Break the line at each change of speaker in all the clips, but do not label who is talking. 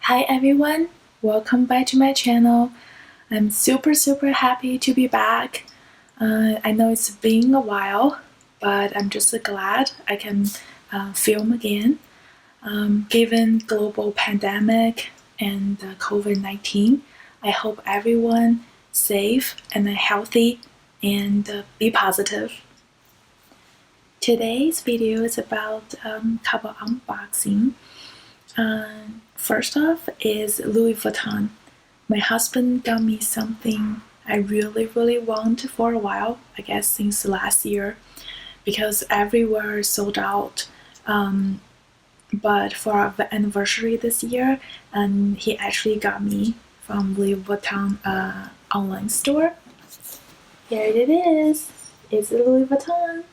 Hi everyone, welcome back to my channel. I'm super happy to be back. I know it's been a while, but I'm just glad I can film again. Given global pandemic and COVID-19, I hope everyone safe and healthy and be positive. Today's video is about couple unboxing. First off is Louis Vuitton. My husband got me something I really want for a while, I guess since last year, because everywhere is sold out. But for our anniversary this year, he actually got me from Louis Vuitton online store. Here it is. It's Louis Vuitton.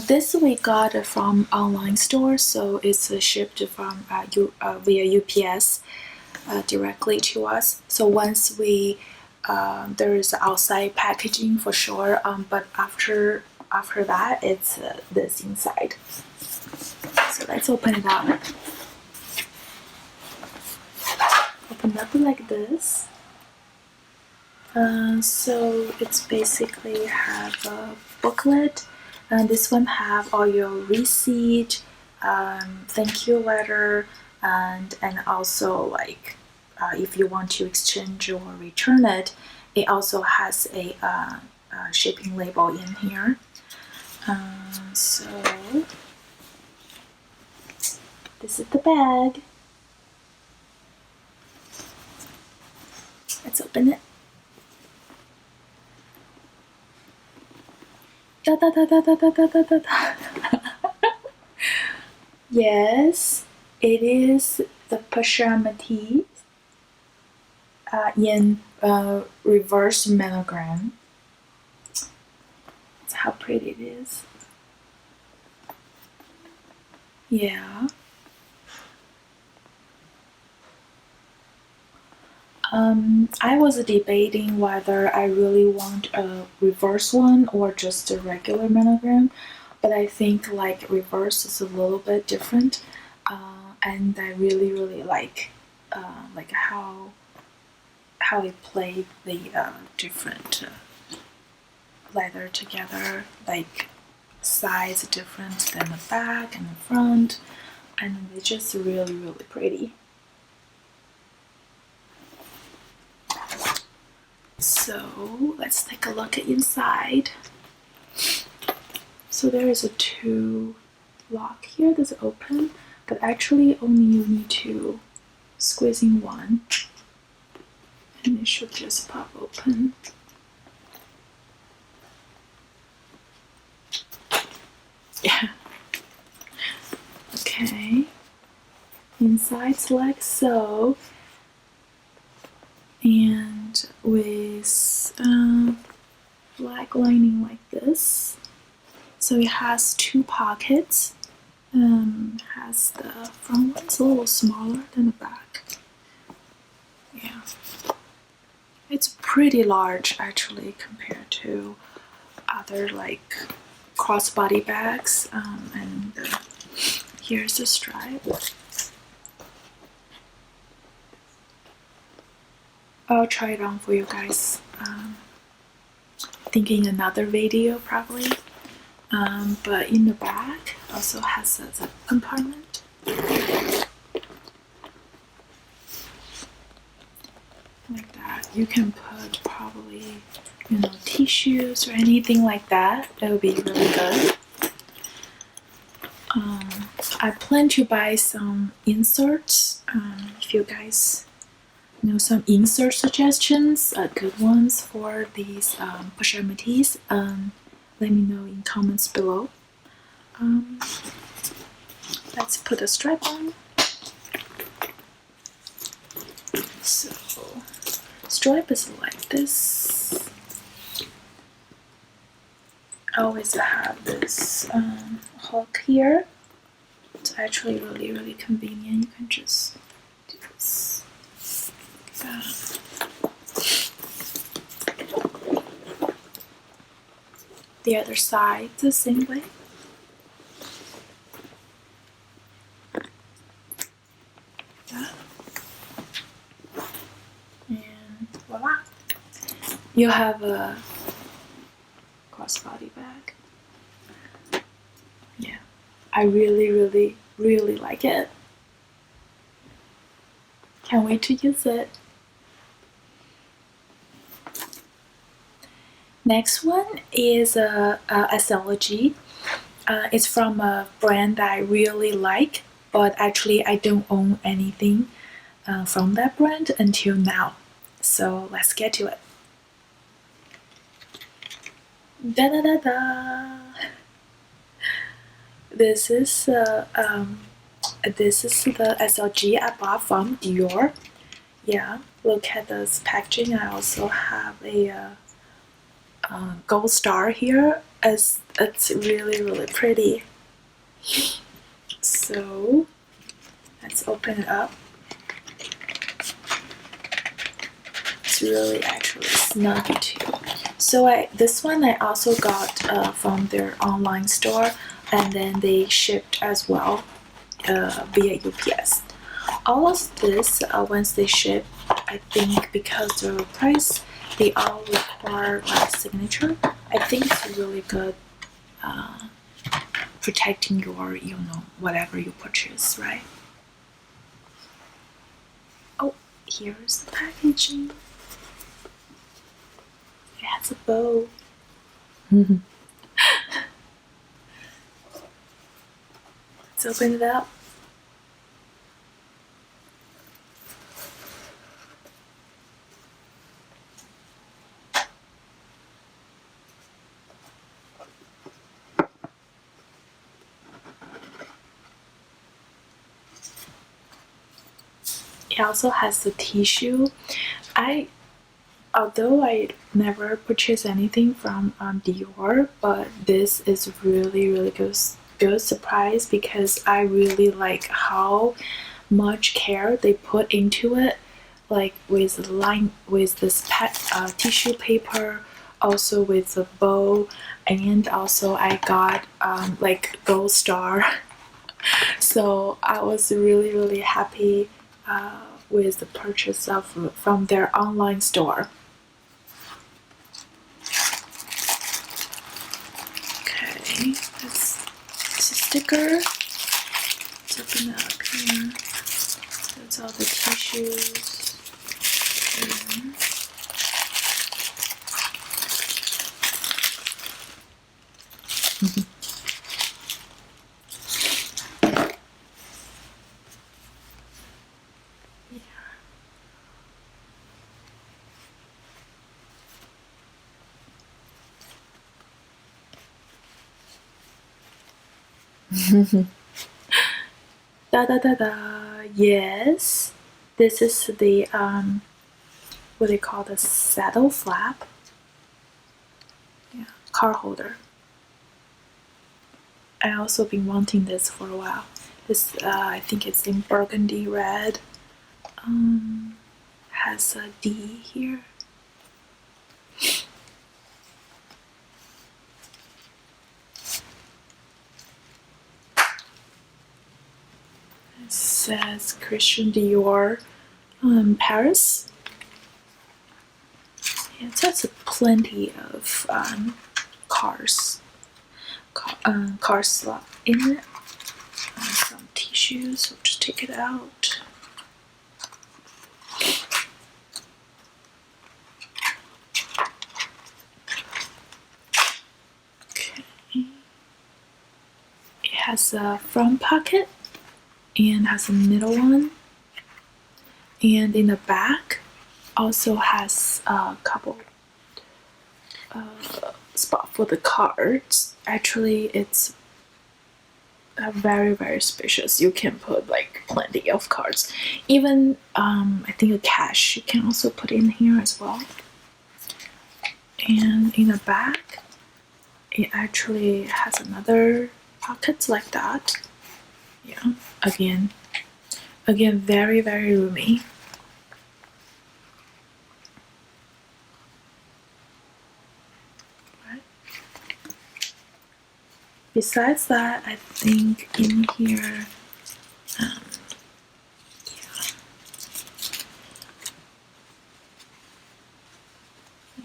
This we got from online store, so it's shipped from via UPS directly to us. So once we there is outside packaging for sure, but after that it's this inside. So let's open it up. Open up like this. So it's basically have a booklet. And this one have all your receipt, thank you letter, and also like if you want to exchange or return it, it also has a shipping label in here. So this is the bag. Let's open it. Da, da, da, da, da, da, da, da, da. Yes, it is the Pochette Metis in reverse monogram. That's how pretty it is. Yeah. I was debating whether I really want a reverse one or just a regular monogram, but I think like reverse is a little bit different, and I really like how it played the different leather together, like size different than the back and the front, and it's just really pretty. So let's take a look at inside. So there is a 2 lock here that's open, but actually only you need to squeeze in one and it should just pop open. Yeah. Okay. Inside's like so. And with black lining like this. So it has 2 pockets. Has the front one's a little smaller than the back. Yeah, it's pretty large actually compared to other like crossbody bags. And here's the stripe. I'll try it on for you guys. Thinking another video probably. But in the back also has a zip compartment. Like that. You can put probably, tissues or anything like that. That would be really good. I plan to buy some inserts. If you guys know some insert suggestions, good ones for these Pochette Metis, let me know in comments below. Let's put a stripe on. So stripe is like this. I always have this hook here. It's actually really convenient. You can just do this. The other side the same way. You have a crossbody bag. Yeah, I really like it. Can't wait to use it. Next one is a SLG. It's from a brand that I really like, but actually I don't own anything from that brand until now. So let's get to it. Da da da da. This is the SLG I bought from Dior. Yeah, look at this packaging. I also have a gold star here. It's really pretty. So let's open it up. It's really actually snuggy too. So this one I also got from their online store, and then they shipped as well via UPS. All of this, once they ship, I think because the price, they all require my signature. I think it's really good protecting your, whatever you purchase, right? Oh, here's the packaging. It has a bow. Let's open it up. It also has the tissue. Although I never purchased anything from Dior, but this is really good surprise because I really like how much care they put into it, like with this tissue paper, also with the bow, and also I got like gold star. So I was really happy with the purchase from their online store. Okay, it's a sticker. Let's open it up here. That's all the tissues. Da da da da. Yes, this is the what they call the saddle flap. Yeah, car holder. I also been wanting this for a while. This I think it's in burgundy red. Has a D here. It says Christian Dior, Paris. Yeah, it has plenty of cars slot in it. Some tissues. So just take it out. Okay. It has a front pocket and has a middle one, and in the back also has a couple spot for the cards. Actually, it's very spacious. You can put like plenty of cards. Even I think a cash you can also put in here as well. And in the back, it actually has another pockets like that. Yeah, again very roomy. Right. Besides that, I think in here,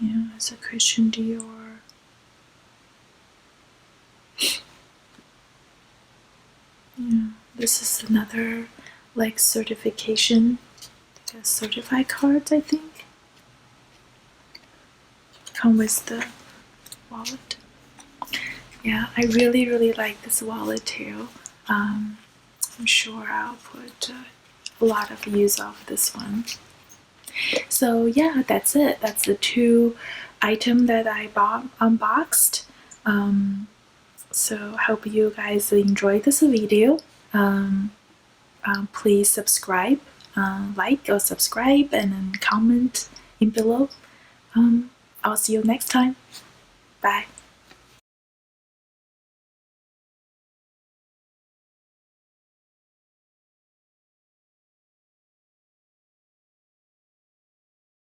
yeah, a Christian Dior. Yeah, this is another like certification, like a certified card, I think. Come with the wallet. Yeah, I really like this wallet too. I'm sure I'll put a lot of use of this one. So yeah, that's it. That's the two items that I bought unboxed. So hope you guys enjoyed this video. Please subscribe, like or subscribe, and then comment in below. I'll see you next time. Bye.